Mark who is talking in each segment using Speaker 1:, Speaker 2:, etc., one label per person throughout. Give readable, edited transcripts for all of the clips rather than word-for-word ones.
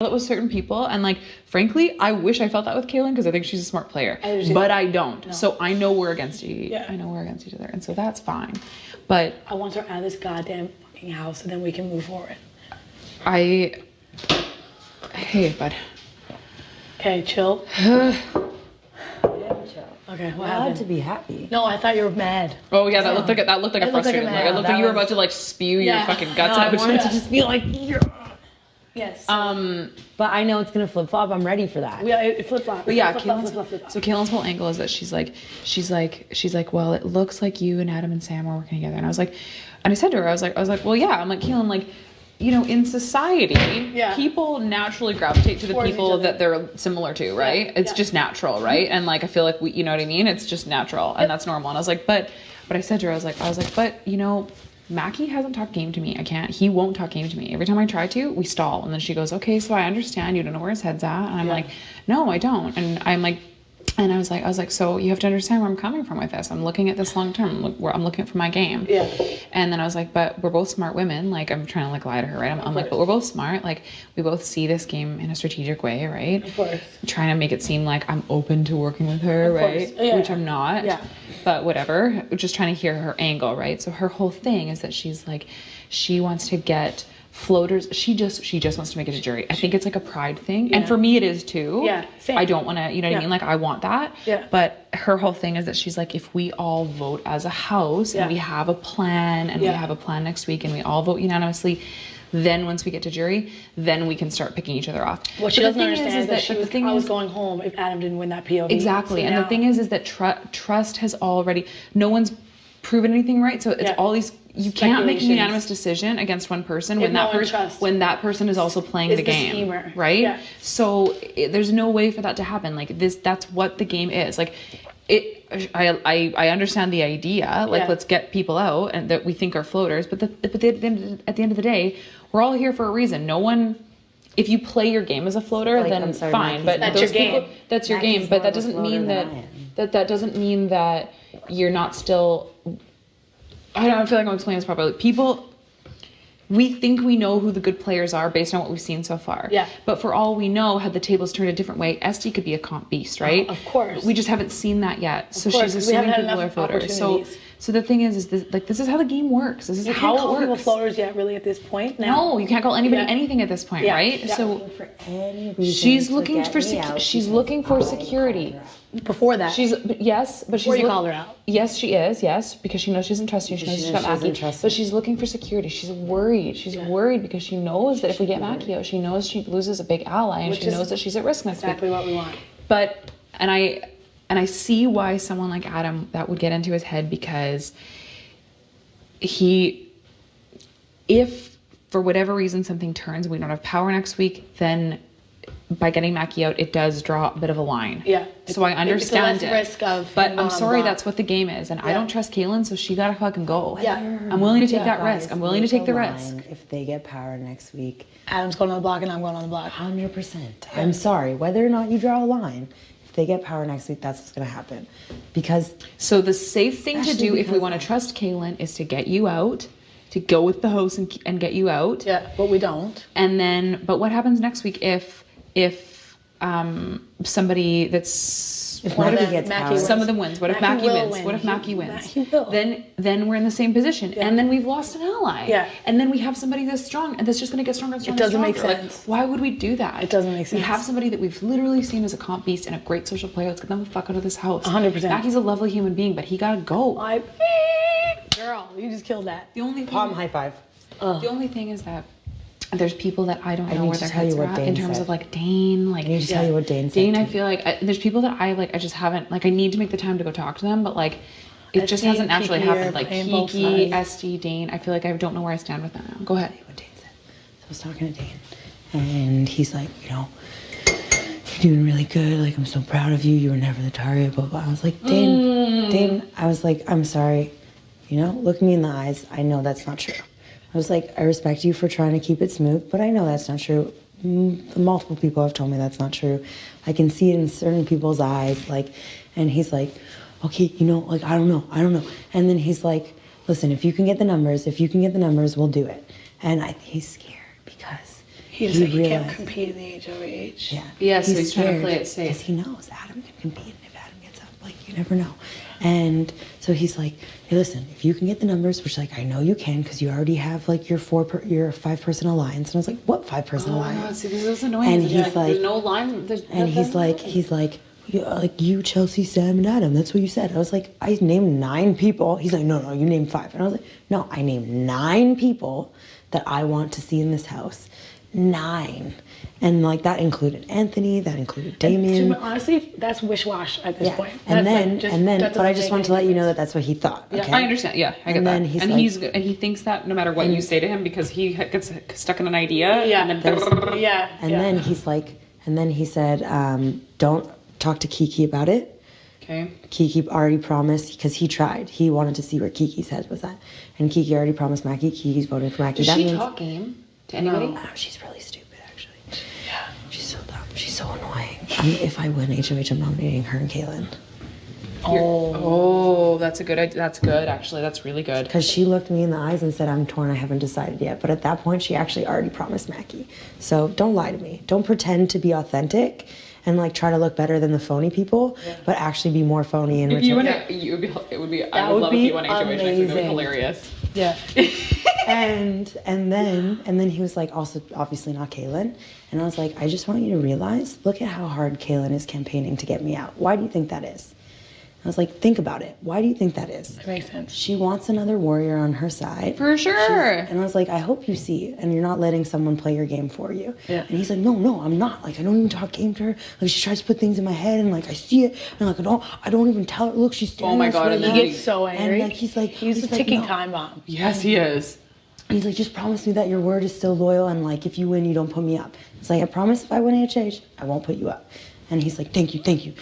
Speaker 1: that with certain people, and like frankly I wish I felt that with Kailin because I think she's a smart player, but I don't. No. So I know we're against each other, and so that's fine. But
Speaker 2: I want her out of this goddamn fucking house, and then we can move forward.
Speaker 1: Hey, bud.
Speaker 2: Okay, chill. Okay, what happened?
Speaker 3: To be happy.
Speaker 2: No, I thought you were mad.
Speaker 1: Oh yeah, that looked like a frustrated look. It looked like you were about to like spew your fucking guts out.
Speaker 3: I wanted to just be like, yeah.
Speaker 2: Yes.
Speaker 3: But I know it's gonna flip flop. I'm ready for that.
Speaker 2: Yeah, it flip flop.
Speaker 1: But yeah, so Kaylin's whole angle is that she's like, well, it looks like you and Adam and Sam are working together, and I was like, and I said to her, I was like, well, yeah, I'm like, Kailin, like, you know, in society, people naturally gravitate to the people that they're similar to, right? It's just natural, right? And like, I feel like you know what I mean? It's just natural, and that's normal. And I was like, but I said to her, I was like, but you know, Mackie hasn't talked game to me. He won't talk game to me. Every time I try to, we stall. And then she goes, okay, so I understand you don't know where his head's at. And I'm like, no, I don't. And I'm like, and I was like, so you have to understand where I'm coming from with this. I'm looking at this long term. I'm looking at for my game. Yeah. And then I was like, but we're both smart women. Like, I'm trying to like lie to her, right? I'm like, but we're both smart. Like, we both see this game in a strategic way, right? Of course. Trying to make it seem like I'm open to working with her, right? Yeah. Which I'm not. Yeah. But whatever. Just trying to hear her angle, right? So her whole thing is that she's like, she wants to get floaters. She just wants to make it a jury. I think it's like a pride thing. And for me it is too. Yeah. Same. I don't want to, you know what I mean? Like I want that. Yeah. But her whole thing is that she's like, if we all vote as a house and we have a plan and we have a plan next week and we all vote unanimously, then once we get to jury, then we can start picking each other off.
Speaker 2: What she doesn't understand is that I was going home if Adam didn't win that POV.
Speaker 1: Exactly. So and the thing is that trust has already, no one's proven anything right. So it's all these, you can't make a unanimous decision against one person when that person is also playing the game, schemer. Right? Yeah. So there's no way for that to happen. Like that's what the game is. Like I understand the idea. Like let's get people out and that we think are floaters, but at the end of the day, we're all here for a reason. No one. If you play your game as a floater, like, then fine. But
Speaker 2: that's your game.
Speaker 1: That's your game. But that doesn't mean that doesn't mean that you're not still. I don't feel like I'm explaining this properly. People, we think we know who the good players are based on what we've seen so far. Yeah. But for all we know, had the tables turned a different way, Esty could be a comp beast, right?
Speaker 2: Of course.
Speaker 1: We just haven't seen that yet. So she's assuming people are floaters. So the thing is this is how the game works. This is how it works. You can't call people
Speaker 2: floaters yet, really, at this point. Now.
Speaker 1: No, you can't call anybody anything at this point, right? Yeah. So she's looking for security.
Speaker 2: Before that,
Speaker 1: before
Speaker 2: you called her out.
Speaker 1: Yes, she is. Yes, because she knows she doesn't trust you. She knows she's got Mackie. But she's looking for security. She's worried. She's worried because she knows that if we get Mackie out, she knows she loses a big ally, and she knows that she's at risk next week.
Speaker 2: Exactly what we want.
Speaker 1: But and I see why someone like Adam that would get into his head because if for whatever reason something turns and we don't have power next week, then by getting Mackie out, it does draw a bit of a line. Yeah. So I understand
Speaker 2: it. Risk of
Speaker 1: but I'm sorry, that's what the game is. And I don't trust Kailin, so she gotta fucking go. Yeah. I'm willing to take that risk. I'm willing to take the risk.
Speaker 3: If they get power next week.
Speaker 2: Adam's going on the block and I'm going on the block.
Speaker 3: 100%. I'm sorry. Whether or not you draw a line, if they get power next week, that's what's gonna happen. Because
Speaker 1: so the safe thing to do if we want to trust Kailin is to get you out. To go with the host and get you out.
Speaker 2: Yeah, but we don't.
Speaker 1: And then, but what happens next week if somebody that's
Speaker 3: one of them gets power.
Speaker 1: Some of them wins. What if Mackie wins? What if Mackie wins? Then we're in the same position, and then we've lost an ally. Yeah. And then we have somebody that's strong, and that's just going to get stronger and stronger.
Speaker 2: It doesn't make sense.
Speaker 1: Like, why would we do that?
Speaker 2: It doesn't make sense.
Speaker 1: We have somebody that we've literally seen as a comp beast and a great social player. Let's get them the fuck out of this house.
Speaker 2: 100%.
Speaker 1: Mackie's a lovely human being, but he gotta go.
Speaker 2: Girl, you just killed that.
Speaker 1: The only
Speaker 3: palm high five.
Speaker 1: The only thing is that. There's people that I don't know where their heads are at in terms of like Dane. Like,
Speaker 3: I need to tell you what Dane said.
Speaker 1: Dane, I feel like there's people that I just haven't, like I need to make the time to go talk to them, but like it just hasn't naturally happened. Like Kiki, Esty, Dane, I feel like I don't know where I stand with them now. Go ahead.
Speaker 3: What Dane said. So I was talking to Dane and he's like, you know, you're doing really good. Like, I'm so proud of you. You were never the target, blah, blah. I was like, Dane, I was like, I'm sorry. You know, look me in the eyes. I know that's not true. I was like, I respect you for trying to keep it smooth, but I know that's not true. Multiple people have told me that's not true. I can see it in certain people's eyes, like, and he's like, okay, you know, like, I don't know. And then he's like, listen, if you can get the numbers, we'll do it. And he's scared because
Speaker 2: He just said he can't compete in the HOH.
Speaker 3: Yeah.
Speaker 1: Yeah, so he's trying to play it safe.
Speaker 3: Because he knows Adam can compete, and if Adam gets up, like, you never know. And so he's like, hey, listen, if you can get the numbers, which, like, I know you can because you already have, like, your 5-person alliance. And I was like, what 5-person alliance?
Speaker 1: See, this is annoying.
Speaker 3: And he's like,
Speaker 1: there's no lines.
Speaker 3: he's like, yeah, like, you, Chelsea, Sam, and Adam. That's what you said. I was like, I named 9 people. He's like, no, you named 5. And I was like, no, I named 9 people that I want to see in this house. 9. And, like, that included Anthony, that included Damien.
Speaker 2: But honestly, that's wish-wash at this point.
Speaker 3: And
Speaker 2: that's
Speaker 3: then, but I just wanted to let you know that that's what he thought.
Speaker 2: Yeah.
Speaker 3: Okay?
Speaker 1: I understand. Yeah, I get
Speaker 3: And
Speaker 1: that.
Speaker 3: then he's
Speaker 1: and
Speaker 3: like-
Speaker 1: he thinks that no matter what you say to him, because he gets stuck in an idea.
Speaker 2: Yeah.
Speaker 1: And then
Speaker 3: Then he's like, and then he said, don't talk to Kiki about it.
Speaker 1: Okay.
Speaker 3: Kiki already promised, because he tried. He wanted to see where Kiki's head was at. And Kiki already promised Mackie. Kiki's voting for Mackie.
Speaker 1: Does she talk game to anybody?
Speaker 3: Oh, she's really stupid, actually. Yeah. She's so dumb. She's so annoying. If I win HOH, I'm nominating her and Kailin.
Speaker 1: Oh, that's good. Actually, that's really good.
Speaker 3: Because she looked me in the eyes and said, I'm torn, I haven't decided yet. But at that point, she actually already promised Mackie. So don't lie to me. Don't pretend to be authentic and, like, try to look better than the phony people, but actually be more phony in return.
Speaker 1: If you win it would be. I would love if you won HOH. I think it would be hilarious.
Speaker 2: Yeah.
Speaker 3: and then he was like, also obviously not Kailin. And I was like, I just want you to realize, look at how hard Kailin is campaigning to get me out. Why do you think that is? I was like, think about it. Why do you think that is?
Speaker 2: That makes sense.
Speaker 3: She wants another warrior on her side.
Speaker 1: For sure.
Speaker 3: And I was like, I hope you see, and you're not letting someone play your game for you.
Speaker 2: Yeah.
Speaker 3: And he's like, no, I'm not. Like, I don't even talk game to her. Like, she tries to put things in my head, and, like, I see it, and, like, I don't even tell her. Look, she's standing.
Speaker 1: Oh my God,
Speaker 2: He gets so angry.
Speaker 3: And, like, he's
Speaker 2: a ticking time bomb.
Speaker 1: Yes, he is.
Speaker 3: He's like, just promise me that your word is still loyal, and, like, if you win, you don't put me up. It's like, I promise if I win HH, I won't put you up. And he's like, thank you.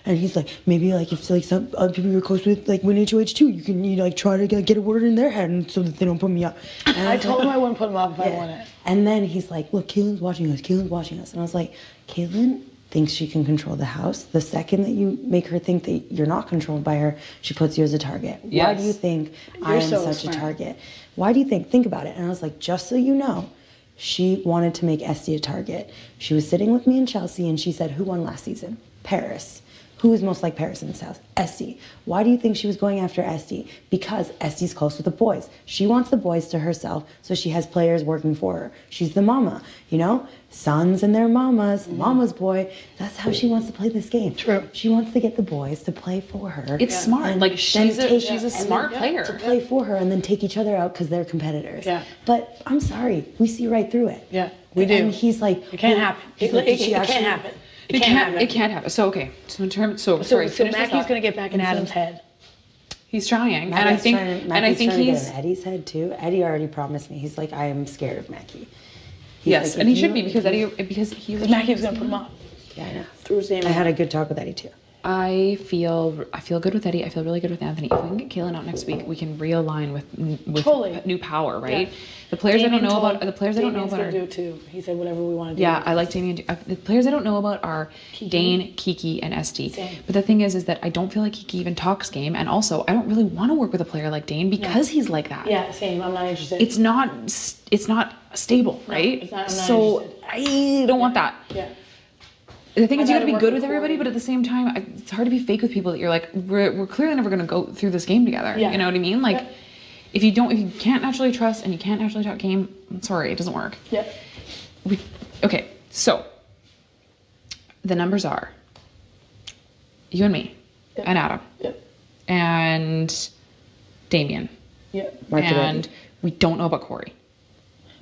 Speaker 3: And he's like, maybe, like, if, like, some other people you're close with, like, win HOH too, you like, try to get a word in their head and so that they don't put me up. And
Speaker 2: I told him I wouldn't put him up if I won it.
Speaker 3: And then he's like, look, Kaylin's watching us. And I was like, Kailin thinks she can control the house. The second that you make her think that you're not controlled by her, she puts you as a target.
Speaker 1: Yes.
Speaker 3: Why do you think I am
Speaker 2: so
Speaker 3: such
Speaker 2: smart.
Speaker 3: a target? Why do you think about it? And I was like, just so you know, she wanted to make Esty a target. She was sitting with me in Chelsea, and she said, who won last season? Paris. Who is most like Paris in this house? Esty. Why do you think she was going after Esty? Because Esty's close with the boys. She wants the boys to herself, so she has players working for her. She's the mama, you know? Sons and their mamas, mama's boy. That's how she wants to play this game.
Speaker 2: True.
Speaker 3: She wants to get the boys to play for her.
Speaker 1: It's smart.
Speaker 3: And
Speaker 1: Like,
Speaker 3: then
Speaker 1: she's a
Speaker 3: and
Speaker 1: smart
Speaker 3: then-
Speaker 1: player.
Speaker 3: To play for her and then take each other out because they're competitors.
Speaker 2: Yeah.
Speaker 3: But I'm sorry, we see right through it.
Speaker 2: Yeah, we do.
Speaker 3: And he's like,
Speaker 2: It can't happen.
Speaker 3: He's like, did she
Speaker 2: It
Speaker 3: actually-
Speaker 2: can't happen.
Speaker 1: It can't happen. So okay. So in terms, sorry.
Speaker 2: So
Speaker 1: finish this
Speaker 2: Mackie's
Speaker 1: thought.
Speaker 2: gonna get back in Adam's head.
Speaker 1: He's trying, and I
Speaker 3: Mackie's
Speaker 1: think,
Speaker 3: trying-
Speaker 1: and I
Speaker 3: Mackie's
Speaker 1: think
Speaker 3: trying to
Speaker 1: he's
Speaker 3: get in Eddie's head too. Eddie already promised me. He's like, I am scared of Mackie. He's
Speaker 1: yes,
Speaker 3: like,
Speaker 1: and
Speaker 3: if
Speaker 1: he should
Speaker 3: you-
Speaker 1: be because he was
Speaker 2: Mackie was gonna put him up.
Speaker 3: Yeah, I know.
Speaker 2: Threw his name
Speaker 3: I
Speaker 2: in.
Speaker 3: had a good talk with Eddie too.
Speaker 1: I feel good with Eddie. I feel really good with Anthony. If we can get Kailin out next week, we can realign with
Speaker 2: Totally.
Speaker 1: new power, right?
Speaker 2: Yeah.
Speaker 1: The players I don't
Speaker 2: Damien
Speaker 1: know
Speaker 2: told-
Speaker 1: about. The players I don't know
Speaker 2: Damien's
Speaker 1: about
Speaker 2: gonna
Speaker 1: are.
Speaker 2: do it too. He said whatever we want to do.
Speaker 1: Yeah, I like Damien. The players I don't know about are Dane, Kiki, and Esty.
Speaker 2: Same.
Speaker 1: But the thing is that I don't feel like Kiki even talks game, and also I don't really want to work with a player like Dane because he's like that.
Speaker 2: Yeah, same. I'm not interested.
Speaker 1: It's not stable, right?
Speaker 2: it's not- I'm not
Speaker 1: so
Speaker 2: interested.
Speaker 1: I don't want that.
Speaker 2: Yeah.
Speaker 1: The thing is, you
Speaker 2: I'd
Speaker 1: got to be
Speaker 2: rather
Speaker 1: good
Speaker 2: work
Speaker 1: with
Speaker 2: with
Speaker 1: everybody,
Speaker 2: Corey.
Speaker 1: but at the same time, it's hard to be fake with people that you're like, we're clearly never going to go through this game together.
Speaker 2: Yeah.
Speaker 1: You know what I mean? Like,
Speaker 2: Yeah.
Speaker 1: if you can't naturally trust and you can't naturally talk game, I'm sorry, it doesn't work.
Speaker 2: Yeah.
Speaker 1: Okay, so the numbers are you and me,
Speaker 2: Yep.
Speaker 1: and Adam,
Speaker 2: Yep.
Speaker 1: and Damien,
Speaker 2: Yep.
Speaker 3: Mark it
Speaker 1: and
Speaker 3: ready.
Speaker 1: we don't know about Corey.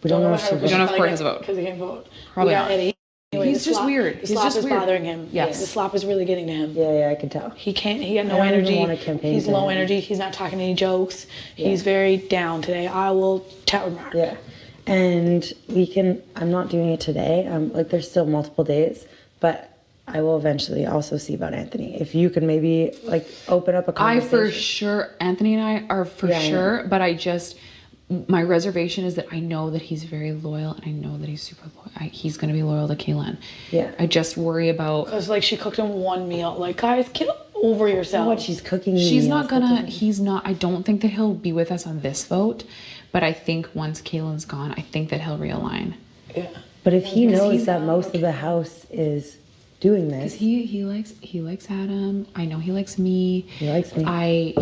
Speaker 3: We don't know if she
Speaker 1: We don't know if Corey has a vote.
Speaker 2: because he can't vote.
Speaker 1: Probably
Speaker 2: we got
Speaker 1: not.
Speaker 2: Eddie. Anyway,
Speaker 1: He's
Speaker 2: the
Speaker 1: just
Speaker 2: slop-
Speaker 1: weird.
Speaker 2: The
Speaker 1: He's
Speaker 2: slop
Speaker 1: just
Speaker 2: is
Speaker 1: weird.
Speaker 2: bothering him.
Speaker 1: Yes.
Speaker 2: The slop is really getting to him.
Speaker 3: Yeah, I could tell.
Speaker 2: He can't. He got no
Speaker 3: I don't even
Speaker 2: energy.
Speaker 3: wanna campaign
Speaker 2: He's
Speaker 3: to
Speaker 2: low
Speaker 3: him.
Speaker 2: energy. He's not talking any jokes. He's very down today. I will chat with Mark.
Speaker 3: Yeah. And I'm not doing it today. Like, there's still multiple days, but I will eventually also see about Anthony. If you could maybe, like, open up a
Speaker 1: I
Speaker 3: conversation.
Speaker 1: for sure, Anthony and I are for
Speaker 3: Yeah, I know.
Speaker 1: sure, but my reservation is that I know that he's very loyal and I know that he's super loyal. He's going to be loyal to Kailin.
Speaker 3: Yeah.
Speaker 1: I just worry about.
Speaker 2: Because like she cooked him one meal. Like, guys, get over
Speaker 3: You know
Speaker 2: yourself.
Speaker 3: what? She's cooking.
Speaker 1: She's
Speaker 3: meals,
Speaker 1: not
Speaker 3: that
Speaker 1: gonna.
Speaker 3: doesn't-
Speaker 1: He's not. I don't think that he'll be with us on this vote, but I think once Kaylin's gone, I think that he'll realign.
Speaker 2: Yeah.
Speaker 3: But if he knows
Speaker 1: he's-
Speaker 3: that most of the house is doing
Speaker 1: Because
Speaker 3: this,
Speaker 1: he likes Adam. I know he likes me.
Speaker 3: He likes me.
Speaker 1: I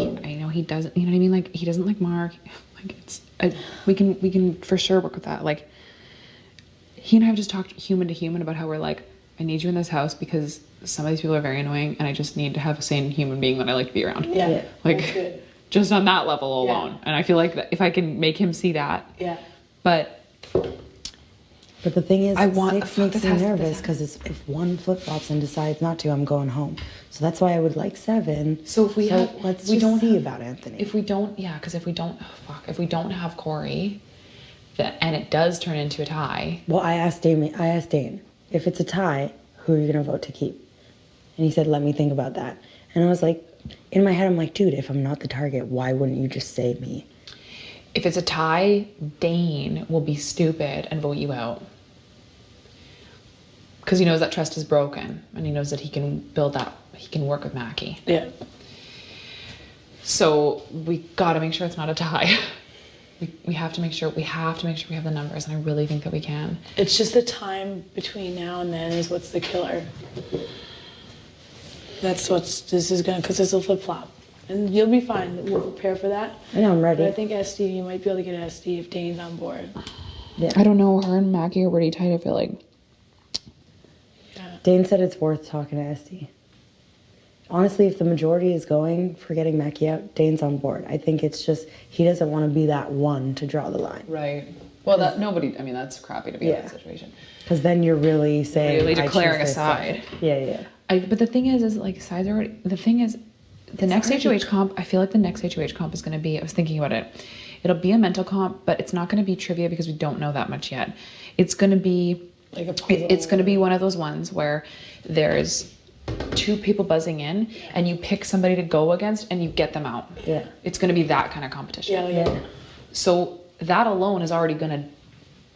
Speaker 1: know he doesn't. You know what I mean? Like he doesn't like Mark. Like we can for sure work with that. Like he and I have just talked human to human about how we're like, I need you in this house because some of these people are very annoying, and I just need to have a sane human being that I like to be around.
Speaker 2: Yeah.
Speaker 1: Like
Speaker 2: That's good.
Speaker 1: just on that level alone.
Speaker 2: Yeah.
Speaker 1: And I feel like that if I can make him see that.
Speaker 2: Yeah.
Speaker 1: But
Speaker 3: but the thing is,
Speaker 1: I want-
Speaker 3: 6
Speaker 1: fuck,
Speaker 3: makes
Speaker 1: this
Speaker 3: me
Speaker 1: has to-
Speaker 3: nervous
Speaker 1: this
Speaker 3: because if one flip-flops and decides not to, I'm going home. So that's why I would like 7.
Speaker 1: So if we have,
Speaker 3: let's
Speaker 1: we
Speaker 3: just
Speaker 1: don't
Speaker 3: see
Speaker 1: have-
Speaker 3: about Anthony.
Speaker 1: If we don't, yeah, because if we don't, if we don't have Corey, and it does turn into a tie.
Speaker 3: Well, I asked Dane, if it's a tie, who are you going to vote to keep? And he said, let me think about that. And I was like, in my head, I'm like, dude, if I'm not the target, why wouldn't you just say me?
Speaker 1: If it's a tie, Dane will be stupid and vote you out. Because he knows that trust is broken, and he knows that he can build that, he can work with Mackie.
Speaker 2: Yeah.
Speaker 1: So we got to make sure it's not a tie. We have to make sure we have the numbers, and I really think that we can.
Speaker 2: It's just the time between now and then is what's the killer. This is gonna, because this will flip flop. And you'll be fine. We'll prepare for that.
Speaker 3: I know, I'm ready.
Speaker 2: But I think SD, you might be able to get SD if Dane's on board.
Speaker 3: Yeah.
Speaker 1: I don't know. Her and Mackie are pretty tight. I feel like.
Speaker 2: Yeah.
Speaker 3: Dane said it's worth talking to SD. Honestly, if the majority is going for getting Mackie out, Dane's on board. I think it's just he doesn't want to be that one to draw the line.
Speaker 1: Right. Well, that nobody. I mean, that's crappy to be in
Speaker 3: Yeah.
Speaker 1: that situation.
Speaker 3: Because then you're really saying,
Speaker 1: Really
Speaker 3: I
Speaker 1: declaring
Speaker 3: choose
Speaker 1: a
Speaker 3: this
Speaker 1: side.
Speaker 3: Yeah.
Speaker 1: But the thing is like sides are already. The thing is, the next HOH comp. I feel like the next HOH comp is going to be. I was thinking about it. It'll be a mental comp, but it's not going to be trivia because we don't know that much yet. It's going to be
Speaker 2: Like a puzzle.
Speaker 1: It's going to be one of those ones where there's 2 people buzzing in, and you pick somebody to go against, and you get them out.
Speaker 3: Yeah.
Speaker 1: It's going to be that kind of competition.
Speaker 2: Yeah.
Speaker 1: So that alone is already going to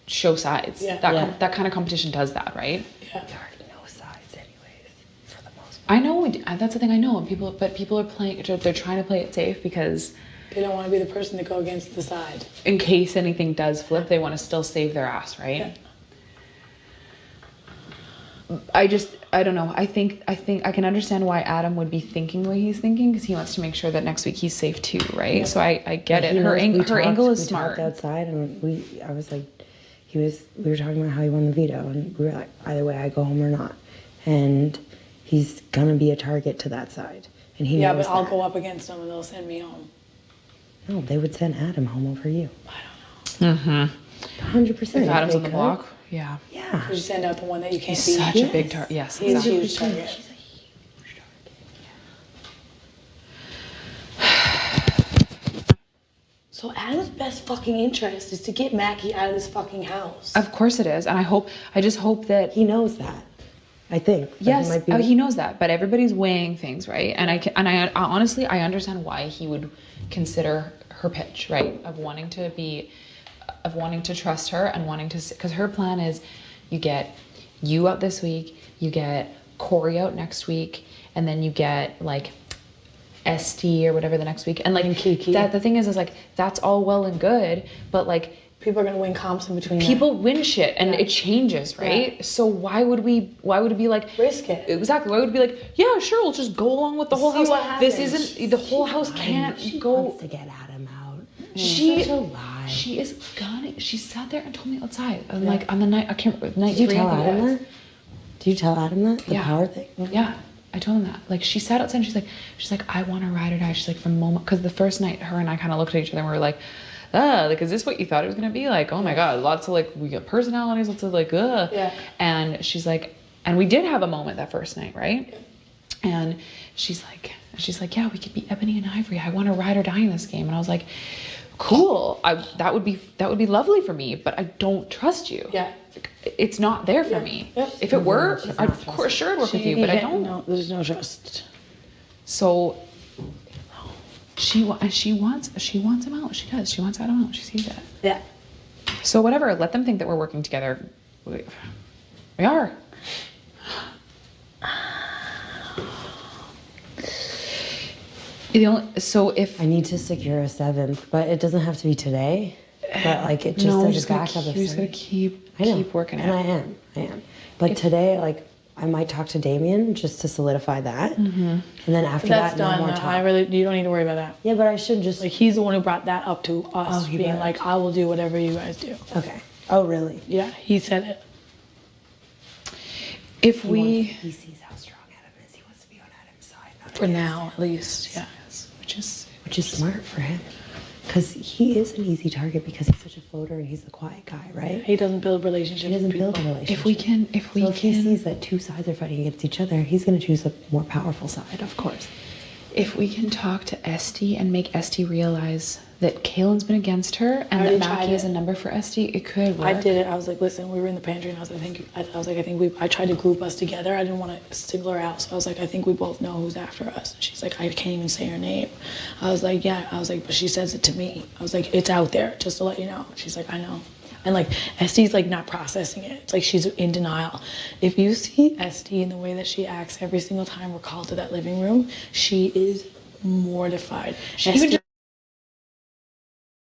Speaker 1: show sides.
Speaker 2: Yeah.
Speaker 1: That kind of competition does that, right?
Speaker 2: Yeah.
Speaker 3: There are no sides anyways, for the most part.
Speaker 1: I know. That's the thing I know. And people are playing. They're trying to play it safe because
Speaker 2: They don't want to be the person to go against the side.
Speaker 1: in case anything does flip, they want to still save their ass, right?
Speaker 2: Yeah.
Speaker 1: I don't know. I think I can understand why Adam would be thinking the way he's thinking because he wants to make sure that next week he's safe too, right?
Speaker 2: Yeah.
Speaker 1: So I get
Speaker 3: He
Speaker 1: it. Her
Speaker 3: knows we
Speaker 1: angle is
Speaker 3: we
Speaker 1: smart.
Speaker 3: talked outside, and I was like, we were talking about how he won the veto, and we were like, either way, I go home or not, and he's gonna be a target to that side, and he
Speaker 2: Yeah,
Speaker 3: knows
Speaker 2: but I'll
Speaker 3: that.
Speaker 2: go up against them and they'll send me home.
Speaker 3: No, they would send Adam home over you.
Speaker 2: I don't know.
Speaker 3: 100%.
Speaker 1: If Adam's on the block, yeah.
Speaker 3: Yeah.
Speaker 2: You send out the one that you can't
Speaker 1: He's
Speaker 2: beat.
Speaker 1: such a big target. Yes,
Speaker 2: He's a
Speaker 1: exactly.
Speaker 2: huge target.
Speaker 3: She's a huge target.
Speaker 2: So Adam's best fucking interest is to get Mackie out of this fucking house.
Speaker 1: Of course it is, and I just hope that
Speaker 3: He knows that. I think. But
Speaker 1: yes,
Speaker 3: He, might be,
Speaker 1: he knows that, but everybody's weighing things, right? And I honestly I understand why he would consider her pitch, right? Of wanting to trust her and wanting to, because her plan is, you get you out this week, you get Corey out next week, and then you get like ST or whatever the next week, and like
Speaker 2: And Kiki.
Speaker 1: that. The thing is like that's all well and good, but like
Speaker 2: People are gonna win comps in between.
Speaker 1: people win shit and
Speaker 2: Yeah.
Speaker 1: it changes, right?
Speaker 2: Yeah.
Speaker 1: So why would it be like
Speaker 2: Risk it.
Speaker 1: Exactly. Why would it be like, yeah, sure, we'll just go along with the whole
Speaker 2: See
Speaker 1: house.
Speaker 2: what
Speaker 1: This
Speaker 2: happens.
Speaker 1: isn't the whole house can't
Speaker 3: She
Speaker 1: go.
Speaker 3: wants to get Adam out.
Speaker 1: She
Speaker 3: Such a lie.
Speaker 1: She is gonna. She sat there and told me outside. And like on the night, I can't remember night
Speaker 3: Did you
Speaker 1: 3.
Speaker 3: tell
Speaker 1: I think it
Speaker 3: Adam
Speaker 1: was.
Speaker 3: that? Did you tell Adam that? The
Speaker 1: Yeah.
Speaker 3: power thing?
Speaker 1: Yeah, I told him that. Like she sat outside and she's like, I want to ride or die. She's like, from moment, because the first night, her and I kind of looked at each other and we were like, like, is this what you thought it was gonna be? Like, oh my god, lots of like, we got personalities, lots of like,
Speaker 2: Yeah.
Speaker 1: And she's like, and we did have a moment that first night, right? And she's like, yeah, we could be Ebony and Ivory. I want to ride or die in this game. And I was like, cool. That would be lovely for me, but I don't trust you.
Speaker 2: Yeah.
Speaker 1: It's not there for
Speaker 2: Yeah.
Speaker 1: me.
Speaker 2: Yep.
Speaker 1: If it were,
Speaker 3: She's
Speaker 1: I'd
Speaker 3: not
Speaker 1: of course sure I'd work with you, but I don't.
Speaker 2: No, there's no trust.
Speaker 1: So she wants him out. She does. She wants Adam out. She sees that.
Speaker 2: Yeah.
Speaker 1: So whatever. Let them think that we're working together. We are. So if
Speaker 3: I need to secure a 7th, but it doesn't have to be today. but like it just
Speaker 1: No,
Speaker 3: as a backup.
Speaker 1: you just gotta keep working
Speaker 3: and
Speaker 1: at it.
Speaker 3: I am. But today, like, I might talk to Damien just to solidify that, and then after
Speaker 2: That's
Speaker 3: that, no
Speaker 2: done.
Speaker 3: more
Speaker 2: I
Speaker 3: talk.
Speaker 2: really, you don't need to worry about that.
Speaker 3: Yeah, but I should just
Speaker 2: Like he's the one who brought that up to us,
Speaker 3: he
Speaker 2: being
Speaker 3: brought it
Speaker 2: like, I will do whatever you guys do.
Speaker 3: okay. Oh, really?
Speaker 2: Yeah, he said it.
Speaker 1: If
Speaker 3: He sees how strong Adam is. He wants to be on Adam's side, not
Speaker 2: For
Speaker 3: against
Speaker 2: now,
Speaker 3: him.
Speaker 2: at least. Yeah.
Speaker 3: Which is smart for him, because he is an easy target because he's such a floater and he's the quiet guy, right?
Speaker 2: He doesn't build relationships.
Speaker 3: He doesn't
Speaker 2: with people.
Speaker 3: build a relationship.
Speaker 1: If we
Speaker 3: So if he sees that two sides are fighting against each other, he's going to choose the more powerful side, of course.
Speaker 1: If we can talk to Esty and make Esty realize that Kaylin's been against her and
Speaker 2: already
Speaker 1: that
Speaker 2: tried
Speaker 1: Mackie has
Speaker 2: it.
Speaker 1: a number for Esty, it could work.
Speaker 2: I did it. I was like, listen, we were in the pantry, and I tried to group us together. I didn't want to single her out, so I was like, I think we both know who's after us. And she's like, I can't even say her name. I was like, yeah. I was like, but she says it to me. I was like, it's out there, just to let you know. She's like, I know. And like, Esty's like not processing it. It's like she's in denial. If you see Esty in the way that she acts every single time we're called to that living room, she is mortified.
Speaker 1: She even